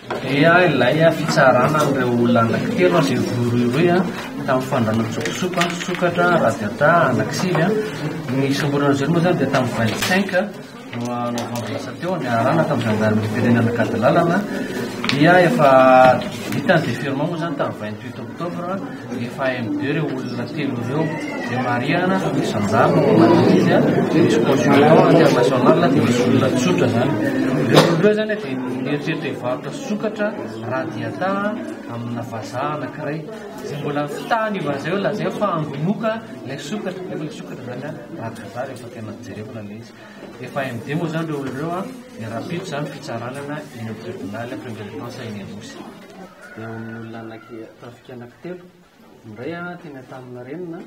Ia ilay fitsarana amin'ireo olona anankitelo izay voroiroy tamin'ny fandranan-tsokosoko sokatra radiata anankisivy ny somboran'izy moa zany dia tamin'ny 25 novambra lasa teo ny arana tamin'ny gendarmerie firenena Kadalalana dia efa hitany déferment moa zany tamin'ny 28 octobre efa MD ireo olona telo ireo dia mariana misy sanjaro manizy misy consultant international dia misy olona tsotra zany ireo olona zany dia nieritreritra hivarotra sokatra radiata amina vazaha anankiray izay mbola fitahany vazaha eo lazay fa angonoka ilay sokatra efa ilay sokatra zany radivazaha rehefa tena jerevana ilay izy efa MD moa zany ireo olona ireo dia rapito zany fitsaranana eny amin'ny tribunal premier instance eny Anosy. Dia amin'ny olona trafika anankitelo indray teny tamina renina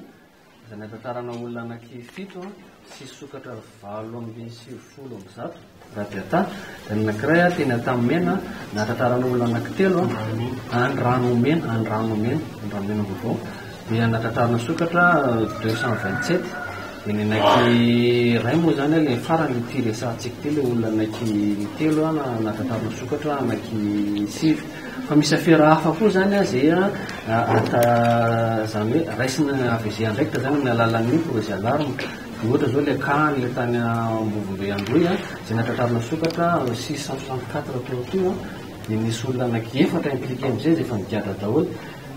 izay natantarana olona anankifito sy sokatra 8 radiata dia anankiray teny Antanimena natantarana olona anankitelo Andranomena vaovao dia natantarana sokatra 227 dia ny anankiray moa zany ilay farany ty resantsika ty ilay olona anankitelo natantarana sokatra anankisivy fa misy afera hafa koa zany zay zany hoe raisina avezia ndraikitra zany amin'ny alalan'ny projet alarme ohatra zao le kahany le tany Ambovombe Andoy zay natantarana sokatra 664 teo teo dia misy olona anankiefatra impliqué amizay zay efa nigadra daholo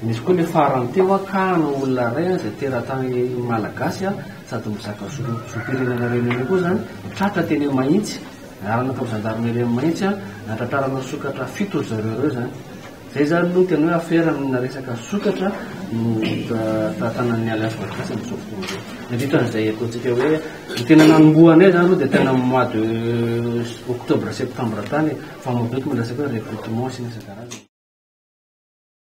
misy koa le farany teo kahana olona ray zay teratany malagasy sady mizaka sopirenana renena koa zany tratra teny Mahitsy arana tao gendarmerie Mahitsy natantarana sokatra 7 zareo ireo zany zay zany no tena hoe afera amina resaka sokatra tantanan'ny alliance malagasy amin'ny sokatra dia vitan'izay ataontsika hoe ny tena nanombohanay zany aloha dia tena mois de octobre septembre tany fa mabeky milasaky hoe recrutement sy ny isan-karazany.